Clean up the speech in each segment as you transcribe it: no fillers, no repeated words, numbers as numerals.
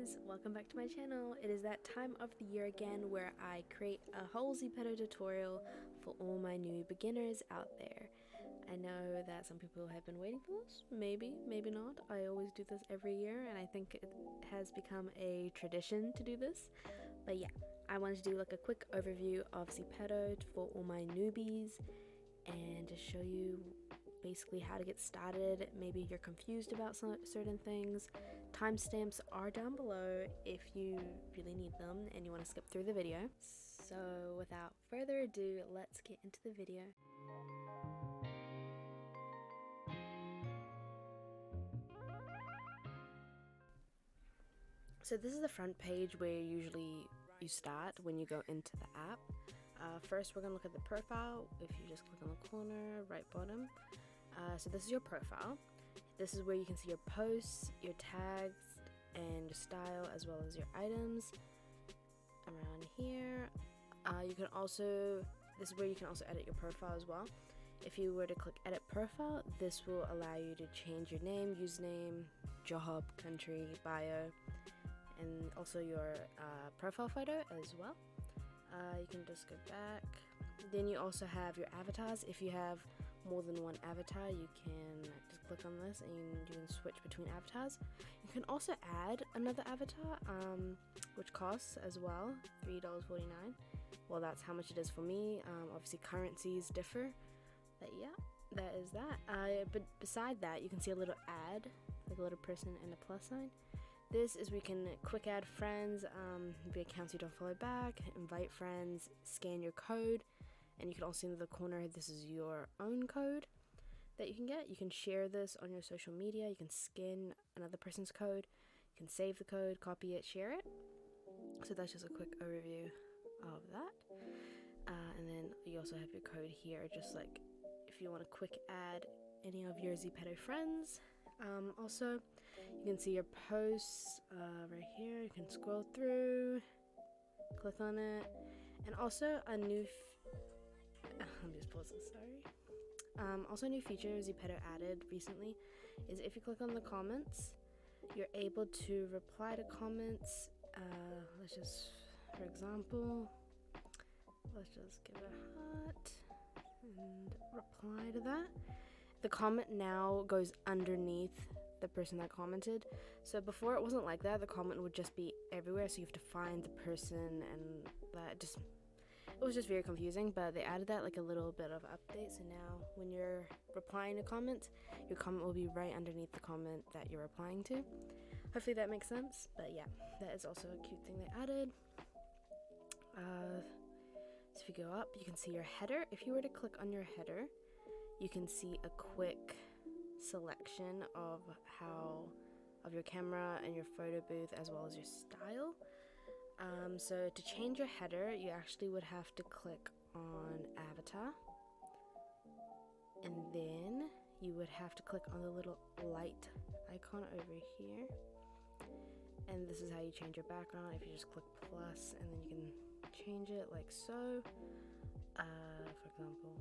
guys, welcome back to my channel. It is that time of the year again where I create a whole Zepeto tutorial for all my new beginners out there. I know that some people have been waiting for this, maybe not. I always do this every year and I think it has become a tradition to do this. But yeah, I wanted to do like a quick overview of Zepeto for all my newbies and just show you basically how to get started. Maybe you're confused about certain things. Timestamps are down below if you really need them and you want to skip through the video. So without further ado, let's get into the video. So this is the front page where usually you start when you go into the app. First we're going to look at the profile. If you just click on the corner right bottom, so this is your profile. This is where you can see your posts, your tags, and your style, as well as your items around here. This is where you can also edit your profile as well. If you were to click edit profile, this will allow you to change your name, username, job, country, bio, and also your profile photo as well. You can just go back. Then you also have your avatars. If you have more than one avatar, you can just click on this and you can switch between avatars. You can also add another avatar, which costs as well $3.49. Well, that's how much it is for me. Obviously currencies differ, but yeah, that is that. But beside that, you can see a little ad, like a little person and a plus sign. This is where you can quick add friends, the accounts you don't follow back, invite friends, scan your code, and you can also see in the corner, this is your own code that you can get. You can share this on your social media, you can scan another person's code, you can save the code, copy it, share it. So that's just a quick overview of that. And then you also have your code here, just like if you want to quick add any of your Zepeto friends. Also, you can see your posts right here. You can scroll through, click on it, and also a new let me just pause this, sorry. Also a new feature Zepeto added recently is if you click on the comments, you're able to reply to comments. Let's just, for example, let's just give it a heart and reply to that. The comment now goes underneath the person that commented. So before it wasn't like that. The comment would just be everywhere, so you have to find the person, and it was just very confusing, but they added that like a little bit of update. So now when you're replying to comments, your comment will be right underneath the comment that you're replying to. Hopefully that makes sense. But yeah, that is also a cute thing they added. So if you go up, you can see your header. If you were to click on your header, you can see a quick selection of your camera and your photo booth, as well as your style. So to change your header, you actually would have to click on avatar, and then you would have to click on the little light icon over here, and this is how you change your background. If you just click plus, and then you can change it like so. For example,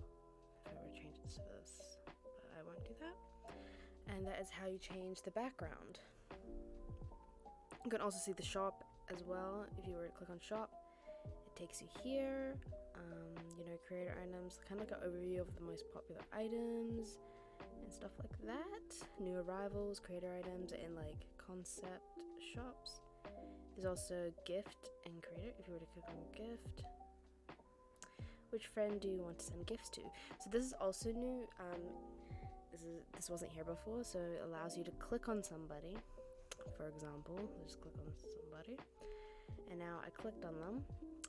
if I were to change it to this, but I won't do that. And that is how you change the background. You can also see the shop as well. If you were to click on shop, it takes you here. Creator items, kind of like an overview of the most popular items and stuff like that. New arrivals, creator items, and like concept shops. There's also gift and creator. If you were to click on gift, which friend do you want to send gifts to? So this is also new. This wasn't here before, so it allows you to click on somebody. For example, let's just click on somebody, and now I clicked on them,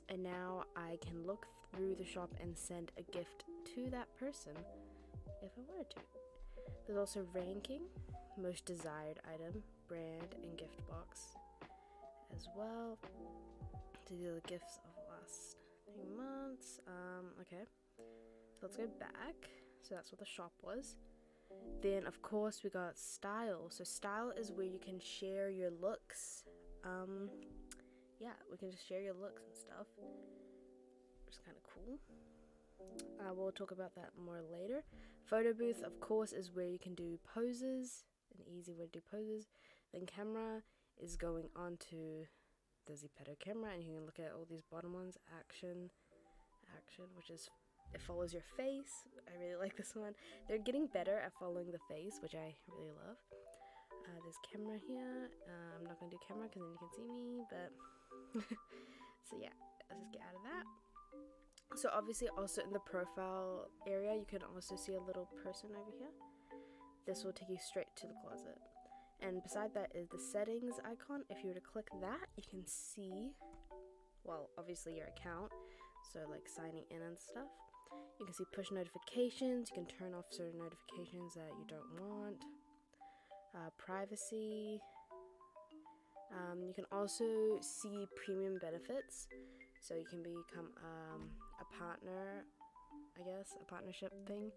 and now I can look through the shop and send a gift to that person if I wanted to. There's also ranking, most desired item, brand, and gift box as well. To do the gifts of the last 3 months. Okay, so let's go back. So that's what the shop was. Then of course we got style. So style is where you can share your looks. Yeah, we can just share your looks and stuff, which is kind of cool. We'll talk about that more later. Photo booth, of course, is where you can do poses, an easy way to do poses. Then camera is going onto the Zepeto camera, and you can look at all these bottom ones. Action, which is, it follows your face. I really like this one. They're getting better at following the face, which I really love. There's camera here. I'm not gonna do camera because then you can see me, but so yeah, let's just get out of that. So obviously also in the profile area you can also see a little person over here. This will take you straight to the closet, and beside that is the settings icon. If you were to click that, you can see, well, obviously your account, so like signing in and stuff. You can see push notifications. You can turn off certain notifications that you don't want. Privacy. You can also see premium benefits, so you can become a partner, I guess, a partnership thing,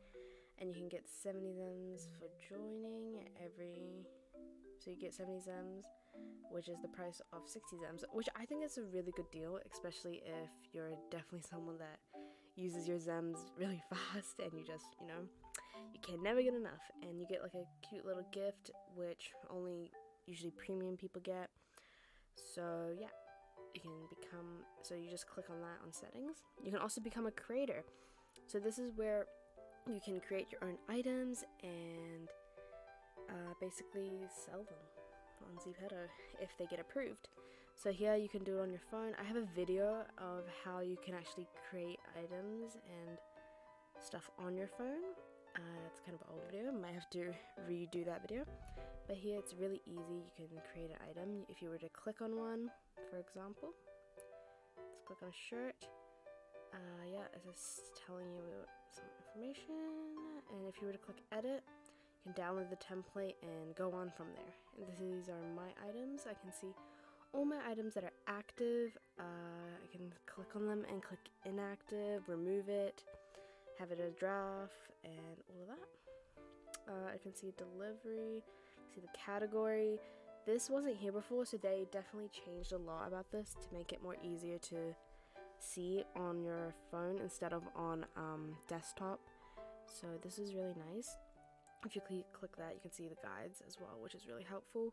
and you can get 70 zems for joining so you get 70 zems, which is the price of 60 zems, which I think is a really good deal, especially if you're definitely someone that uses your zems really fast and you just, you can never get enough. And you get like a cute little gift, which only usually premium people get. So yeah, you can become, so you just click on that on settings. You can also become a creator. So this is where you can create your own items and basically sell them on Zepeto if they get approved. So here you can do it on your phone. I have a video of how you can actually create items and stuff on your phone. It's kind of an old video, might have to redo that video. But here it's really easy. You can create an item. If you were to click on one, for example, let's click on a shirt. Yeah, it's just telling you some information. And if you were to click edit, you can download the template and go on from there. And these are my items. I can see all my items that are active. I can click on them and click inactive, remove it, have it as a draft, and all of that. I can see delivery, see the category. This wasn't here before, so they definitely changed a lot about this to make it more easier to see on your phone instead of on desktop. So this is really nice. If you click that, you can see the guides as well, which is really helpful.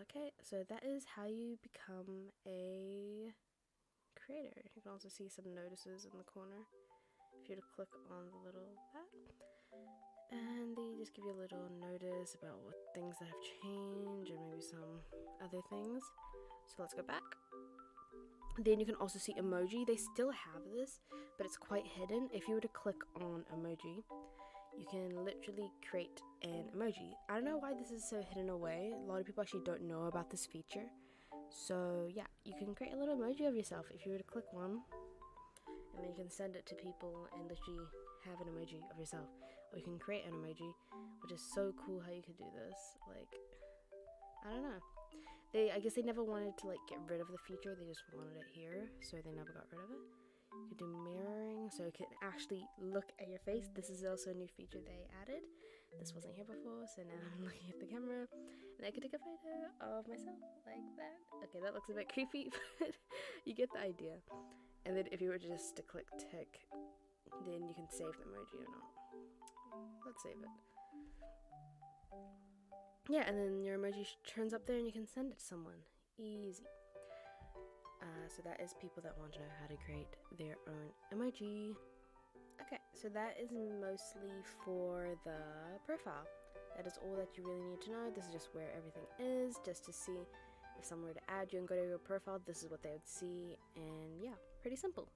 Okay, so that is how you become a creator. You can also see some notices in the corner if you were to click on the little that, and they just give you a little notice about what things that have changed and maybe some other things. So let's go back. Then you can also see emoji. They still have this, but it's quite hidden. If you were to click on emoji, you can literally create an emoji. I don't know why this is so hidden away. A lot of people actually don't know about this feature. So yeah, you can create a little emoji of yourself if you were to click one, and then you can send it to people and literally have an emoji of yourself. Or you can create an emoji, which is so cool how you could do this. Like, I don't know. I guess they never wanted to like get rid of the feature. They just wanted it here, so they never got rid of it. You can do mirroring, so you can actually look at your face. This is also a new feature they added. This wasn't here before, so now I'm looking at the camera and I can take a photo of myself like that. Okay, that looks a bit creepy, but you get the idea. And then if you were just to click tick, then you can save the emoji or not. Let's save it. Yeah, and then your emoji turns up there and you can send it to someone. Easy. So that is people that want to know how to create their own emoji. Okay, so that is mostly for the profile. That is all that you really need to know. This is just where everything is, just to see if someone were to add you and go to your profile, this is what they would see. And yeah, pretty simple.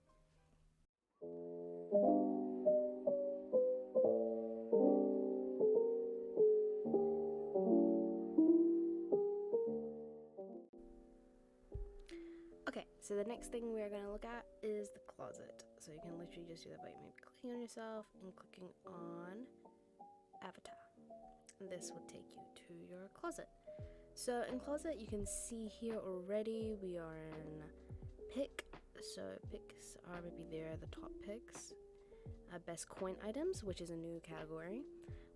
Okay, so the next thing we're going to look at is the closet. So you can literally just do that by maybe clicking on yourself and clicking on avatar. And this will take you to your closet. So in closet, you can see here already we are in pick. So picks are maybe there, the top picks. Best coin items, which is a new category,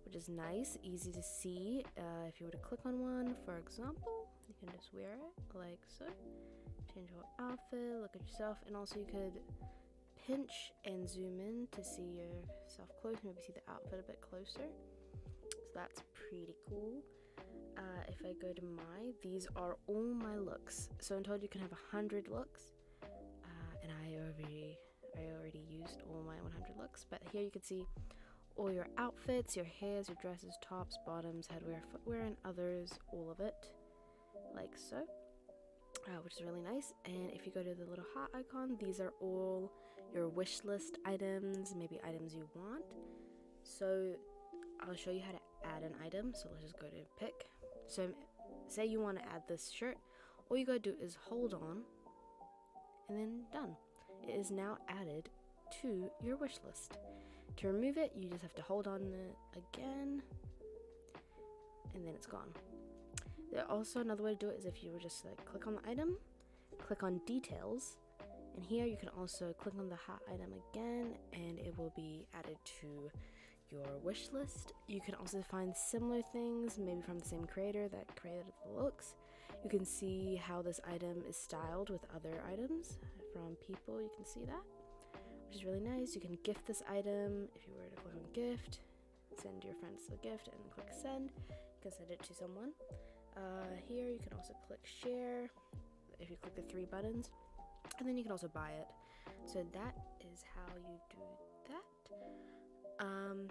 which is nice, easy to see. If you were to click on one, for example, you can just wear it like so. Change your outfit, look at yourself, and also you could pinch and zoom in to see yourself close, maybe see the outfit a bit closer. So that's pretty cool. If I go to these are all my looks. So in total you can have 100 looks, and I already used all my 100 looks. But here you can see all your outfits, your hairs, your dresses, tops, bottoms, headwear, footwear, and others, all of it, like so, which is really nice. And if you go to the little heart icon, these are all your wish list items, maybe items you want. So I'll show you how to add an item. So let's just go to pick. So say you want to add this shirt, all you gotta do is hold on and then done. It is now added to your wish list. To remove it, you just have to hold on it again and then it's gone. There also another way to do it is if you were just like click on the item, click on details, and here you can also click on the hot item again and it will be added to your wish list. You can also find similar things, maybe from the same creator that created the looks. You can see how this item is styled with other items from people. You can see that, which is really nice. You can gift this item. If you were to click on gift, send your friends the gift and click send, you can send it to someone. Here you can also click share if you click the 3 buttons, and then you can also buy it. So that is how you do that.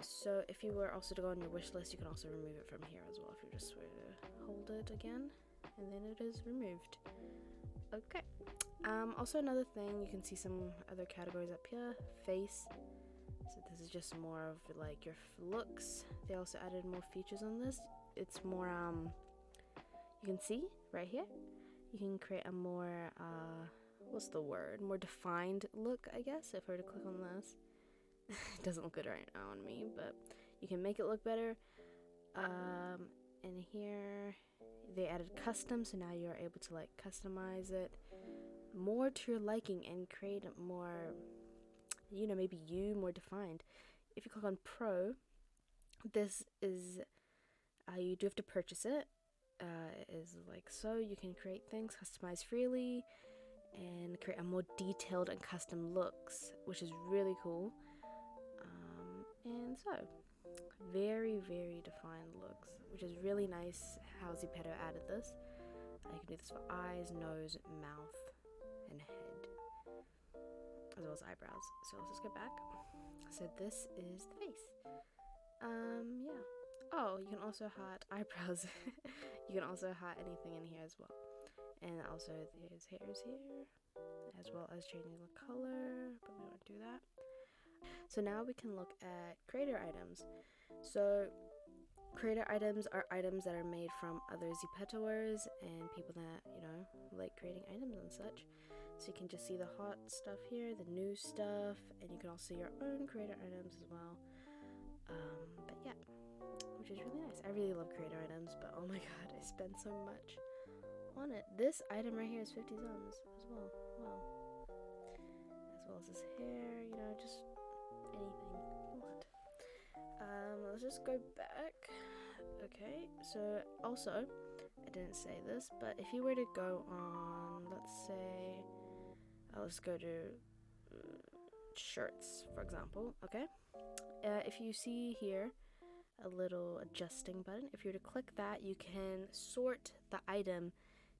So if you were also to go on your wish list, you can also remove it from here as well if you just were to hold it again, and then it is removed. Okay. Also another thing, you can see some other categories up here. Face. So this is just more of like your looks. They also added more features on this. It's more you can see right here, you can create a more what's the word, more defined look, I guess. If I were to click on this, it doesn't look good right now on me, but you can make it look better. And here they added custom, so now you're able to like customize it more to your liking and create it more, you know, maybe you more defined. If you click on Pro, this is you do have to purchase it. It is like so. You can create things, customize freely, and create a more detailed and custom looks, which is really cool. And so very defined looks, which is really nice how Zepeto added this. You can do this for eyes, nose, mouth, and head, as well as eyebrows. So let's just go back. So this is the face. Yeah. Oh, you can also hide eyebrows. You can also hide anything in here as well. And also there's hairs here, as well as changing the color, but we won't do that. So now we can look at creator items. So creator items are items that are made from other Zepetoers and people that, you know, like creating items and such. So you can just see the hot stuff here, the new stuff, and you can also see your own creator items as well. But yeah, which is really nice. I really love creator items, but oh my god, I spend so much on it. This item right here is 50 zums as well. Wow. As well as this hair, you know, just anything you want. Let's just go back. Okay, so also, I didn't say this, but if you were to go on, let's say, let's go to shirts, for example, okay? If you see here a little adjusting button, if you were to click that, you can sort the item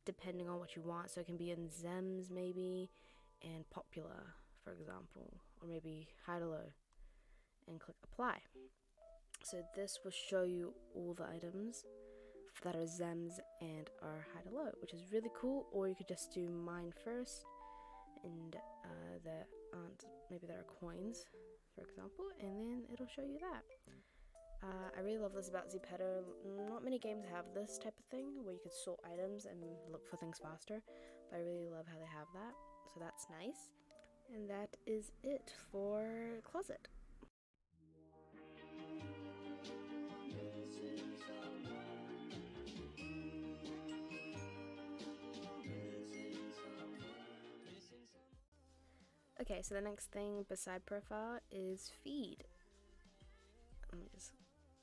depending on what you want. So it can be in Zems maybe, and popular, for example, or maybe high to low, and click apply. So this will show you all the items that are Zems and are high to low, which is really cool. Or you could just do mine first, and that aren't, maybe there are coins, for example, and then it'll show you that. I really love this about Zepeto. Not many games have this type of thing where you could sort items and look for things faster, but I really love how they have that, so that's nice. And that is it for closet. Okay, so the next thing beside profile is feed. Let me just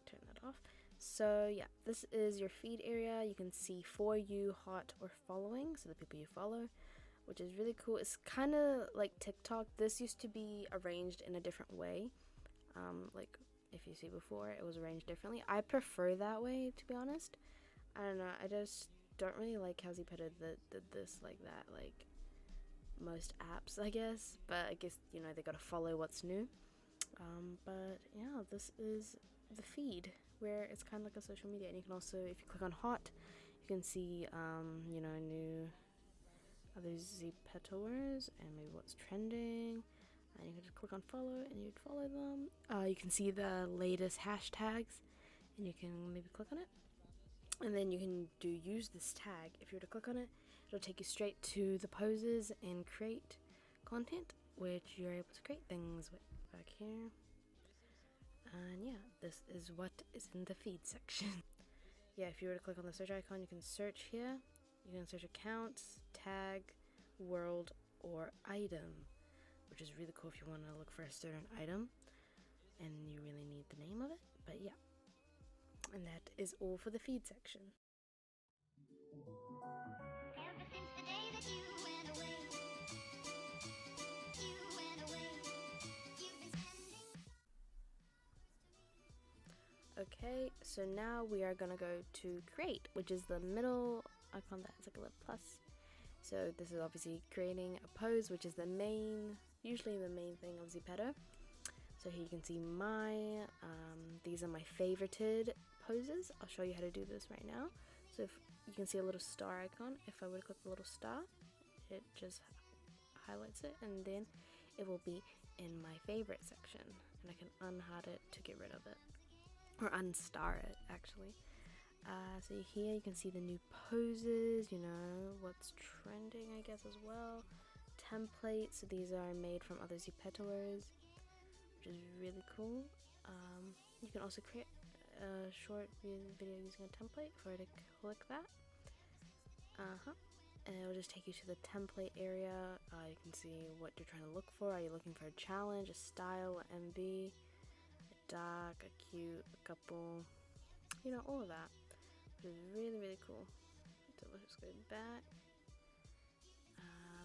turn that off. So yeah, this is your feed area. You can see for you, hot, or following, so the people you follow, which is really cool. It's kind of like TikTok. This used to be arranged in a different way. Like if you see before, it was arranged differently. I prefer that way, to be honest. I don't know, I just don't really like how Zepeto did this like that, like most apps, I guess. But I guess, you know, they gotta follow what's new. But yeah, this is the feed, where it's kind of like a social media. And you can also, if you click on hot, you can see, you know, new other Zepetoers and maybe what's trending. And you can just click on follow and you'd follow them. You can see the latest hashtags and you can maybe click on it. And then you can use this tag. If you were to click on it, it'll take you straight to the poses and create content, which you're able to create things with back here. And yeah, this is what is in the feed section. Yeah, if you were to click on the search icon, you can search here. You can search accounts, tag, world, or item, which is really cool if you want to look for a certain item and you really need the name of it. But yeah, and that is all for the feed section. Ever since the day that you went away, you've been spending. Okay, so now we are gonna go to create, which is the middle icon that has like a little plus. So this is obviously creating a pose, which is usually the main thing of Zepeto. So here you can see these are my favorited poses. I'll show you how to do this right now. So if you can see a little star icon, if I were to click the little star, it just highlights it, and then it will be in my favorite section, and I can unhide it to get rid of it, or unstar it actually. So here you can see the new poses, you know, what's trending I guess as well. Templates, so these are made from other Zepetoers, which is really cool. You can also create a short video using a template. If I were to click that, and it'll just take you to the template area. You can see what you're trying to look for. Are you looking for a challenge, a style, an MV, a dark, a cute, a couple, you know, all of that, which is really, really cool. So let's just go back.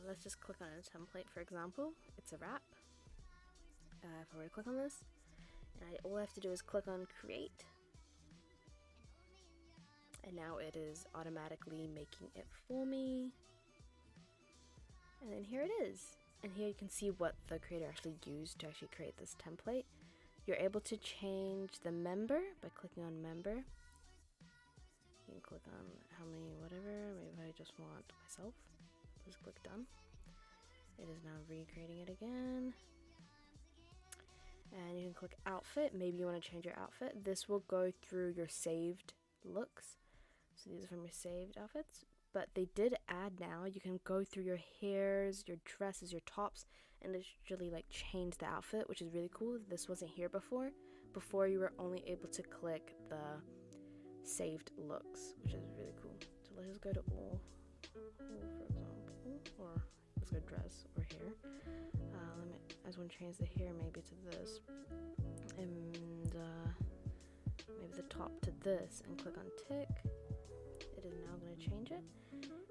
Let's just click on a template, for example. It's a wrap. If I were to click on this, and all I have to do is click on create, and now it is automatically making it for me. And then here it is. And here you can see what the creator actually used to actually create this template. You're able to change the member by clicking on member. You can click on how many, whatever. Maybe I just want myself. Just click done. It is now recreating it again. And you can click outfit. Maybe you want to change your outfit. This will go through your saved looks. So these are from your saved outfits. But they did add now, you can go through your hairs, your dresses, your tops, and literally like change the outfit, which is really cool. This wasn't here before. Before you were only able to click the saved looks, which is really cool. So let's just go to all for example, or let's go dress or hair. I just want to change the hair maybe to this, and maybe the top to this, and click on tick. It is now going to change it,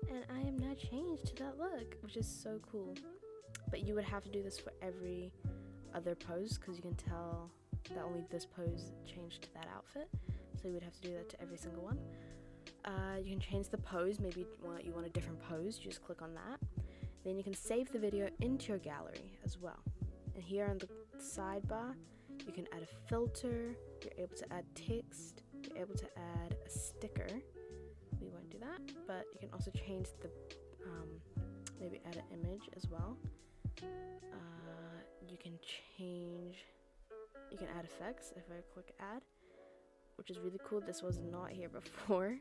and I am now changed to that look, which is so cool. But you would have to do this for every other pose, because you can tell that only this pose changed to that outfit, so you would have to do that to every single one. You can change the pose. Maybe you want a different pose, you just click on that. Then you can save the video into your gallery as well. And here on the sidebar, you can add a filter, you're able to add text, you're able to add a sticker. We won't do that, but you can also change the, maybe add an image as well. You can add effects if I click add, which is really cool. This was not here before.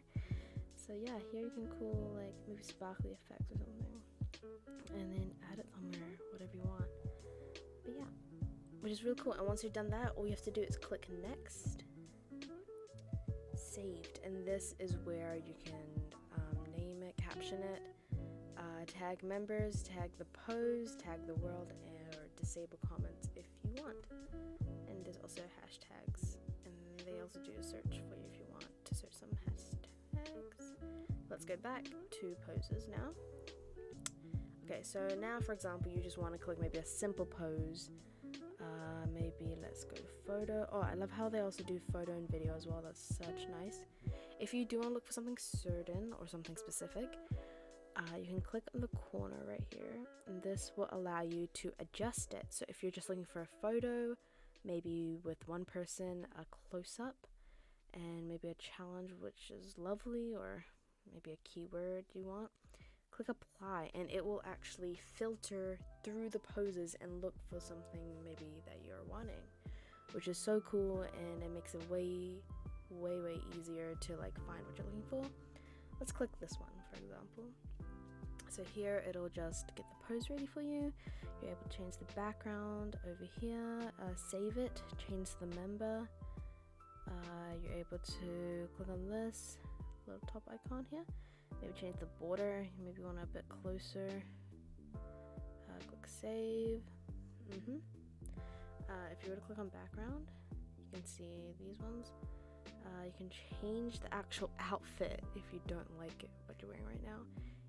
So yeah, here you can cool like maybe sparkly effects or something, and then add it somewhere, whatever you want. But yeah, which is really cool. And once you've done that, all you have to do is click next, saved, and this is where you can name it, caption it, tag members, tag the pose, tag the world, or disable comments if you want. And there's also hashtags, and they also do a search for you if you want to search some hashtags. Let's go back to poses now. Okay, so now for example, you just want to click maybe a simple pose. Maybe let's go to photo. Oh, I love how they also do photo and video as well. That's such nice. If you do want to look for something certain or something specific, you can click on the corner right here, and this will allow you to adjust it. So if you're just looking for a photo, maybe with one person, a close-up, and maybe a challenge which is lovely, or maybe a keyword you want, click apply, and it will actually filter through the poses and look for something maybe that you're wanting, which is so cool, and it makes it way easier to like find what you're looking for. Let's click this one, for example. So here it'll just get the pose ready for you. You're able to change the background over here, save it, change the member. You're able to click on this little top icon here, maybe change the border, maybe you want it a bit closer. Click save. If you were to click on background, you can see these ones. You can change the actual outfit if you don't like it, what you're wearing right now,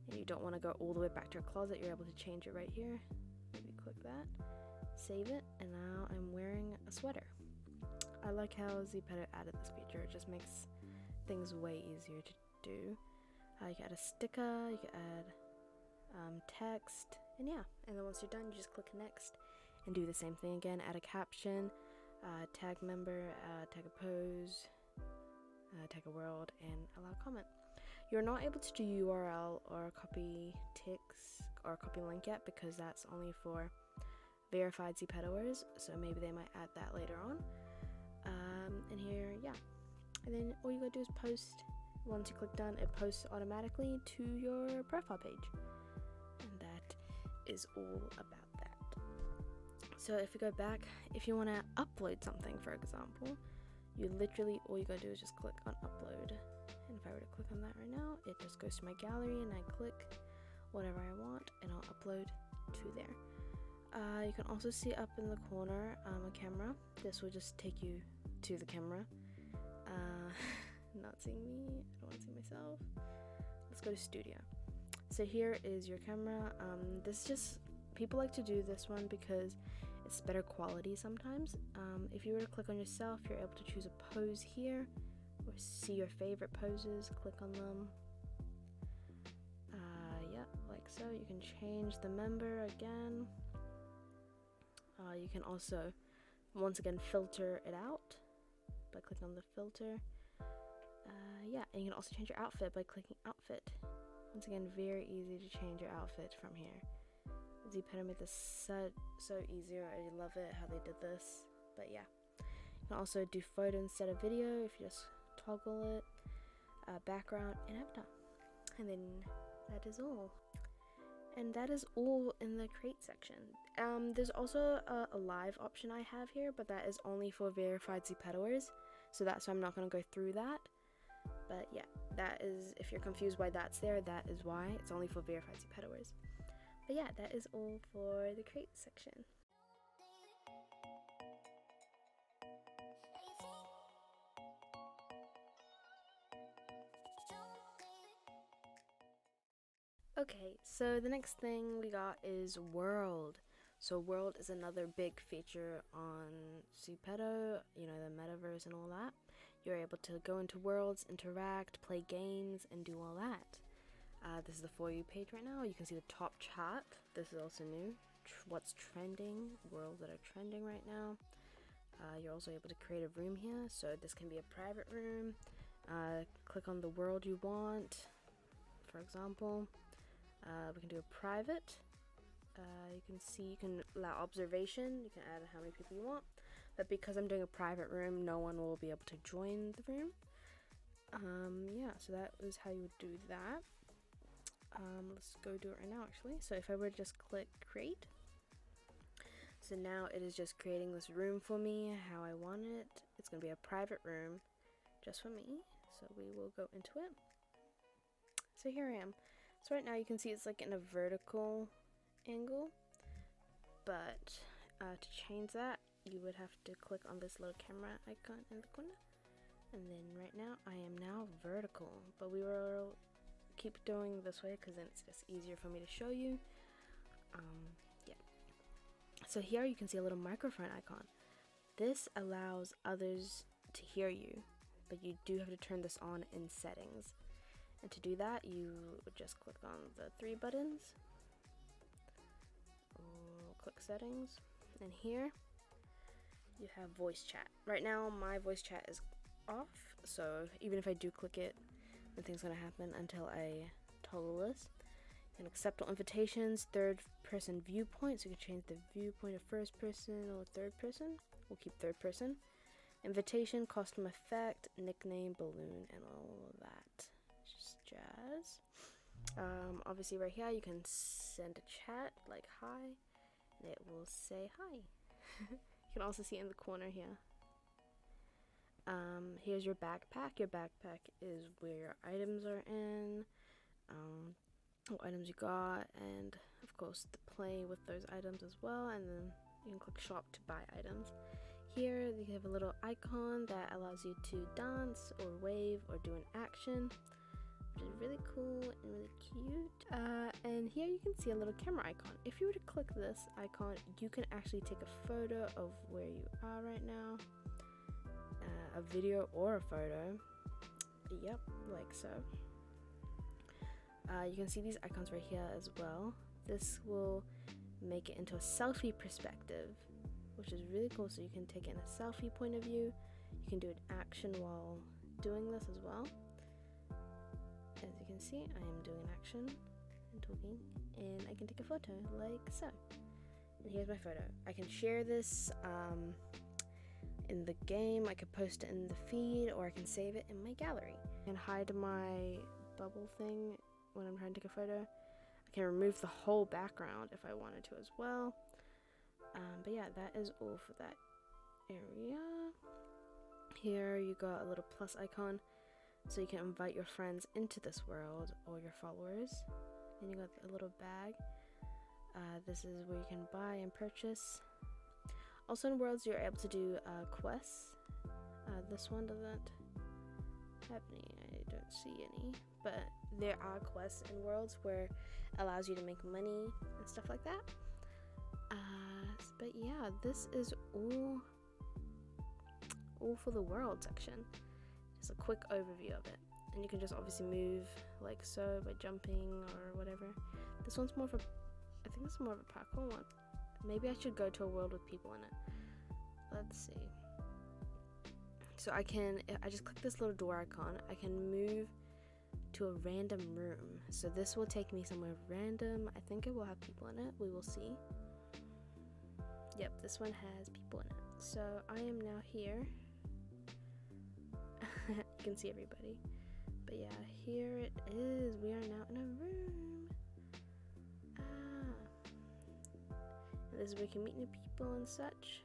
and you don't want to go all the way back to your closet. You're able to change it right here. Maybe click that, save it, and now I'm wearing a sweater. I like how Zepeto added this feature. It just makes things way easier to do. You can add a sticker, you can add text, and yeah, and then once you're done, you just click next and do the same thing again. Add a caption, tag member, tag a pose, tag a world, and allow comment. You're not able to do URL or copy ticks or copy link yet, because that's only for verified Zepetoers, so maybe they might add that later on. And here, yeah, and then all you gotta do is post. Once you click done, it posts automatically to your profile page, and that is all about that. So if you go back, if you want to upload something, for example, you literally, all you gotta do is just click on upload, and if I were to click on that right now, it just goes to my gallery, and I click whatever I want, and I'll upload to there. You can also see up in the corner a camera. This will just take you to the camera. Not seeing me, I don't want to see myself. Let's go to studio. So here is your camera. This is just, people like to do this one because it's better quality sometimes. If you were to click on yourself, you're able to choose a pose here, or see your favorite poses, click on them. Yeah, like so. You can change the member again. You can also, once again, filter it out by clicking on the filter. Yeah, and you can also change your outfit by clicking outfit. Once again, very easy to change your outfit from here. Zepeto made this so easier. I love it how they did this. But yeah, you can also do photo instead of video if you just toggle it, background and avatar, and then that is all. And that is all in the create section. There's also a live option I have here, but that is only for verified Zepetoers, so that's why I'm not going to go through that. But yeah, that is, if you're confused why that's there, that is why. It's only for verified Zepetoers. But yeah, that is all for the create section. Okay, so the next thing we got is World. So World is another big feature on Zepeto, you know, the metaverse and all that. You're able to go into worlds, interact, play games, and do all that. This is the For You page right now. You can see the top chat. This is also new. What's trending, worlds that are trending right now. You're also able to create a room here. So this can be a private room. Click on the world you want, for example. We can do a private. You can see, you can allow observation. You can add how many people you want. But because I'm doing a private room, no one will be able to join the room. Yeah, so that is how you would do that. Let's go do it right now, actually. So if I were to just click create, so now it is just creating this room for me how I want it. It's going to be a private room just for me. So we will go into it. So here I am. So right now you can see it's like in a vertical angle, but to change that, you would have to click on this little camera icon in the corner, and then right now I am now vertical, but we will keep doing this way because then it's just easier for me to show you. Yeah, so here you can see a little microphone icon. This allows others to hear you, but you do have to turn this on in settings. And to do that, you would just click on the three buttons, click settings, and here you have voice chat. Right now my voice chat is off, so even if I do click it, nothing's gonna happen until I toggle this. And accept all invitations, third person viewpoint, so you can change the viewpoint of first person or third person. We'll keep third person. Invitation, costume effect, nickname, balloon, and all of that. Just jazz. Obviously right here you can send a chat like hi, and it will say hi. You can also see it in the corner here. Here's your backpack. Your backpack is where your items are in, what items you got, and of course to play with those items as well. And then you can click shop to buy items. Here you have a little icon that allows you to dance or wave or do an action, which is really cool and really cute. And here you can see a little camera icon. If you were to click this icon, you can actually take a photo of where you are right now, a video or a photo. Yep, like so. You can see these icons right here as well. This will make it into a selfie perspective, which is really cool. So you can take it in a selfie point of view. You can do an action while doing this as well. As you can see, I am doing an action and talking, and I can take a photo like so. And here's my photo. I can share this in the game, I could post it in the feed, or I can save it in my gallery. I can hide my bubble thing when I'm trying to take a photo. I can remove the whole background if I wanted to as well. But yeah, that is all for that area. Here you got a little plus icon, so you can invite your friends into this world or your followers. And you got a little bag. This is where you can buy and purchase. Also in Worlds, you're able to do quests. This one doesn't have any, I don't see any, but there are quests in Worlds where it allows you to make money and stuff like that. But yeah, this is all for the world section. Just a quick overview of it. And you can just obviously move like so by jumping or whatever. This one's more of a, I think it's more of a parkour one. Maybe I should go to a world with people in it. Let's see. So I just click this little door icon, I can move to a random room. So this will take me somewhere random. I think it will have people in it. We will see. Yep, this one has people in it. So I am now here. You can see everybody. But yeah, here it is. We are now in a room. And this is where you can meet new people and such.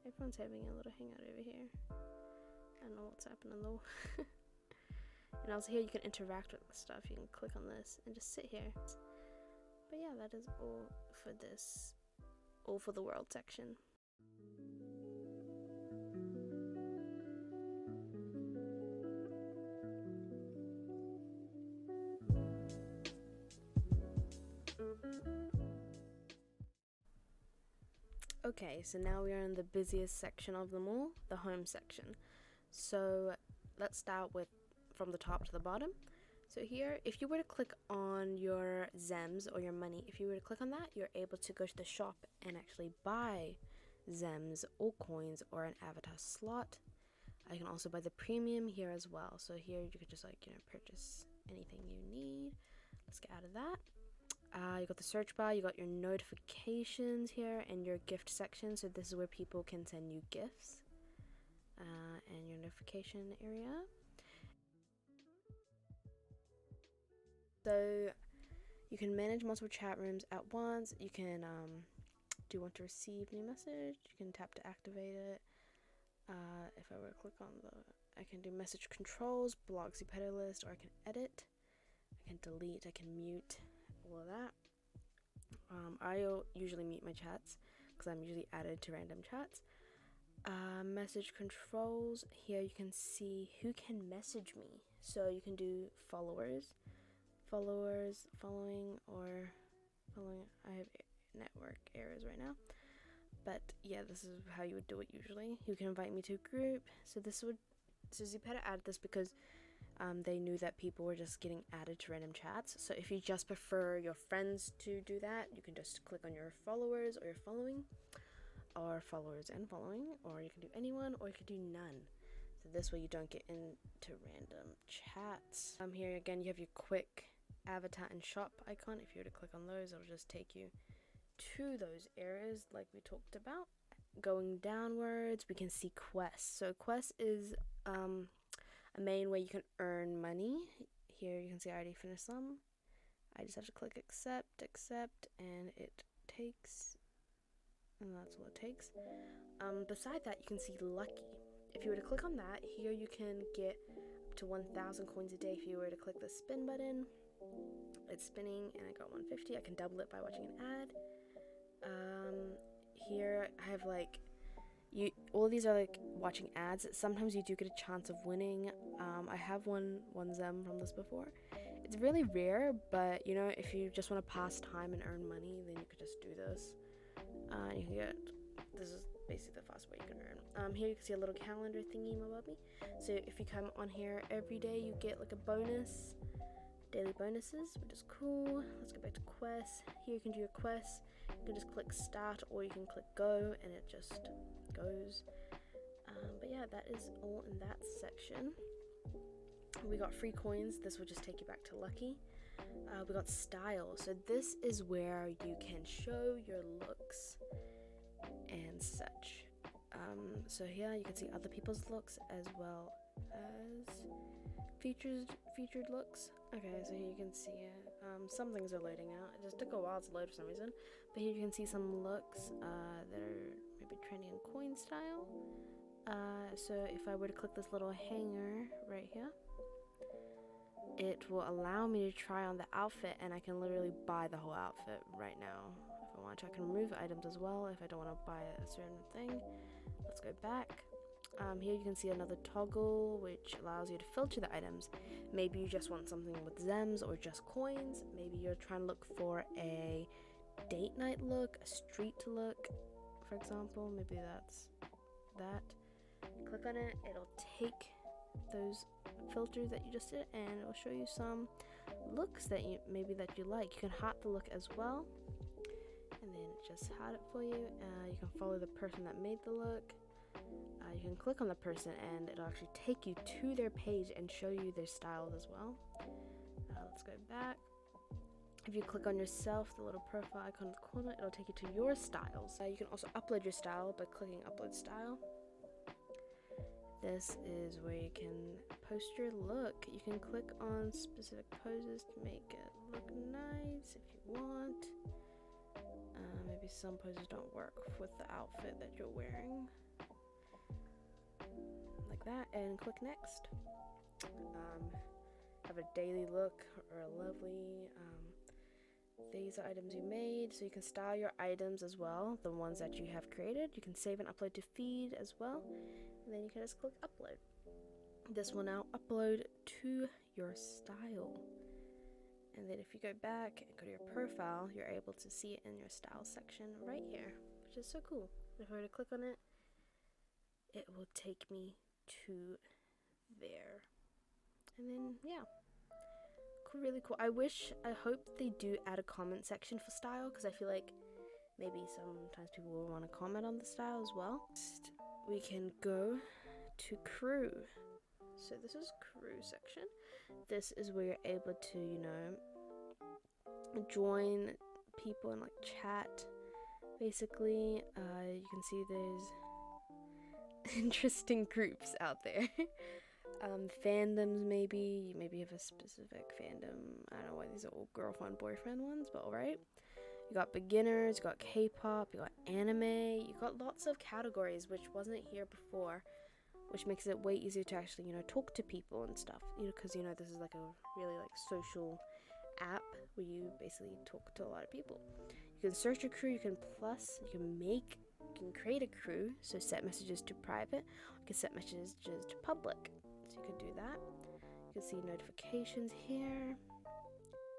Everyone's having a little hangout over here. I don't know what's happening though. And also here you can interact with the stuff. You can click on this and just sit here. But yeah, that is all for this, all for the world section. Okay, so now we are in the busiest section of them all, the home section. So let's start with from the top to the bottom. So here, if you were to click on your Zems or your money, if you were to click on that, you're able to go to the shop and actually buy Zems or coins or an avatar slot. I can also buy the premium here as well. So here you could just purchase anything you need. Let's get out of that. You got the search bar, you got your notifications here and your gift section. So this is where people can send you gifts, and your notification area. So you can manage multiple chat rooms at once. You can do you want to receive new message? You can tap to activate it. If I were to click on I can do message controls, block Zepeto list, or I can edit. I can delete, I can mute, all of that. I usually mute my chats because I'm usually added to random chats. Message controls, here you can see who can message me. So you can do following, or following. I have network errors right now. But yeah, this is how you would do it usually. You can invite me to a group. So this would So Zepeto added this because they knew that people were just getting added to random chats. So if you just prefer your friends to do that, you can just click on your followers or your following, or followers and following, or you can do anyone, or you can do none. So this way you don't get into random chats. Here again you have your quick avatar and shop icon. If you were to click on those, it'll just take you to those areas like we talked about. Going downwards, we can see quests. So quest is a main way you can earn money. Here you can see I already finished some. I just have to click accept, and it takes, and that's all it takes. Beside that, you can see lucky. If you were to click on that, here you can get up to 1,000 coins a day. If you were to click the spin button, it's spinning, and I got 150. I can double it by watching an ad. Here I have like, all these are like watching ads. Sometimes you do get a chance of winning. I have won Zem from this before. It's really rare, but you know, if you just want to pass time and earn money, then you could just do this. You can get, this is basically the fast way you can earn. Here you can see a little calendar thingy above me. So if you come on here every day, you get like a bonus, daily bonuses, which is cool. Let's go back to quests. Here you can do your quests. You can just click start, or you can click go, and it just goes. But yeah, that is all in that section. We got free coins. This will just take you back to lucky. We got style. So this is where you can show your looks and such. So here you can see other people's looks as well as featured looks. Okay, so here you can see it. Some things are loading out. It just took a while to load for some reason. But here you can see some looks that are maybe trending in coin style. So if I were to click this little hanger right here, it will allow me to try on the outfit, and I can literally buy the whole outfit right now. If I want to, I can remove items as well if I don't want to buy a certain thing. Let's go back. Here you can see another toggle which allows you to filter the items. Maybe you just want something with Zems or just coins. Maybe you're trying to look for a date night look, a street look, for example. Maybe that's that. Click on it, it'll take those filters that you just did, and it'll show you some looks that you like. You can heart the look as well, and then it just heart it for you. You can follow the person that made the look. You can click on the person, and it'll actually take you to their page and show you their styles as well. Let's go back. If you click on yourself, the little profile icon in the corner, it'll take you to your styles. You can also upload your style by clicking upload style. This is where you can post your look. You can click on specific poses to make it look nice if you want. Maybe some poses don't work with the outfit that you're wearing. Like that, and click next. Have a daily look or a lovely. These are items you made, so you can style your items as well, the ones that you have created. You can save and upload to feed as well, and then you can just click upload. This will now upload to your style. And then if you go back and go to your profile, you're able to see it in your style section right here, which is so cool. If I were to click on it, it will take me to there. And then yeah, really cool. I hope they do add a comment section for style, because I feel like maybe sometimes people will want to comment on the style as well. Next, we can go to crew. So this is crew section. This is where you're able to, you know, join people and like chat. Basically, you can see there's interesting groups out there. Fandoms, maybe you have a specific fandom. I don't know why these are all girlfriend boyfriend ones, but alright. You got beginners, you got K-pop, you got anime, you got lots of categories which wasn't here before, which makes it way easier to actually, you know, talk to people and stuff, you know, because, you know, this is like a really like social app where you basically talk to a lot of people. You can search a crew, you can create a crew, so set messages to private, you can set messages to public. So you could do that. You can see notifications here.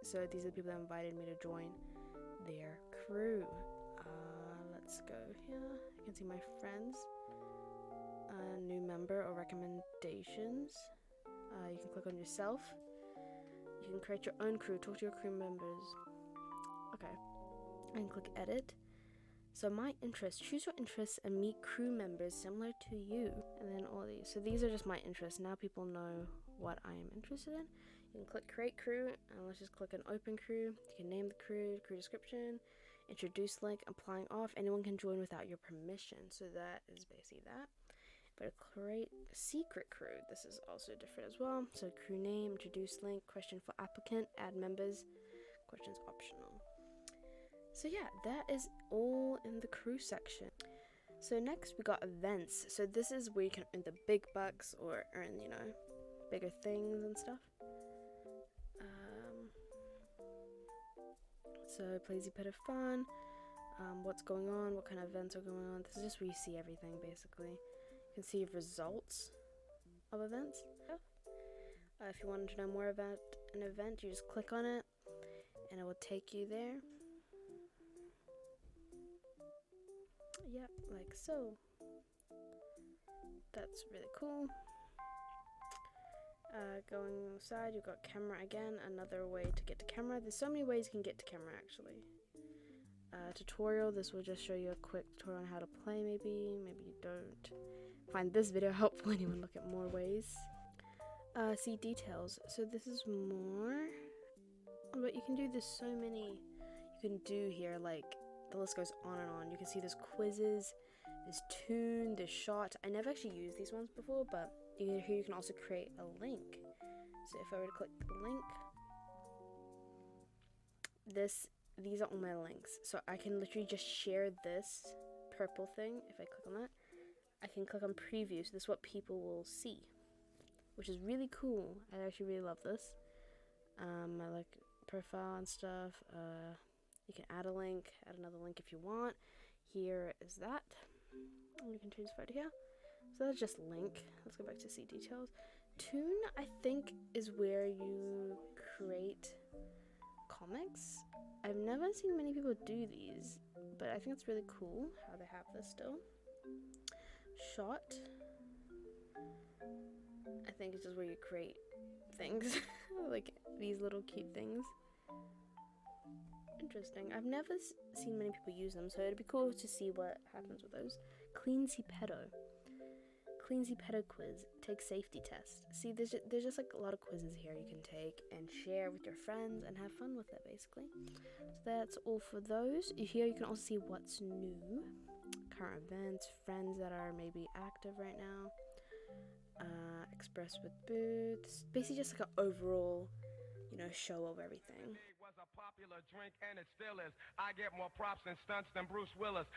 So these are the people that invited me to join their crew. Let's go here. You can see my friends. new member or recommendations. You can click on yourself. You can create your own crew, talk to your crew members. Okay, and click edit. So my interests, choose your interests and meet crew members similar to you. And then all these. So these are just my interests. Now people know what I am interested in. You can click create crew, and let's just click an open crew. You can name the crew description, introduce link, applying off. Anyone can join without your permission. So that is basically that. But create secret crew. This is also different as well. So crew name, introduce link, question for applicant, add members, questions optional. So yeah, that is all in the crew section. So next we got events. So this is where you can earn the big bucks or earn, you know, bigger things and stuff. So play Zepeto fun. What's going on, what kind of events are going on. This is just where you see everything basically. You can see results of events. If you wanted to know more about an event, you just click on it and it will take you there. Yeah, like so. That's really cool. Going inside, you've got camera again, another way to get to camera. There's so many ways you can get to camera actually. Tutorial, this will just show you a quick tutorial on how to play maybe you don't find this video helpful and you want to look at more ways. See details, so this is more, but you can do this so many, you can do here, like the list goes on and on. You can see there's quizzes, there's tune, there's shot. I never actually used these ones before, but here you can also create a link. So if I were to click the link, these are all my links. So I can literally just share this purple thing. If I click on that, I can click on preview, so this is what people will see, which is really cool. I actually really love this. I like profile and stuff. You can add a link, add another link if you want. Here is that. And you can change the photo here. So that's just link. Let's go back to see details. Tune, I think, is where you create comics. I've never seen many people do these, but I think it's really cool how they have this still. Shot, I think it's just where you create things, like these little cute things. Interesting. I've never seen many people use them, so it'd be cool to see what happens with those. Clean Zepeto. Clean Zepeto quiz. Take safety test. See, there's just like a lot of quizzes here you can take and share with your friends and have fun with it, basically. So that's all for those. Here you can also see what's new, current events, friends that are maybe active right now, express with booths. Basically, just like an overall, you know, show of everything. Was a popular drink and it still is. I get more props and stunts than Bruce Willis.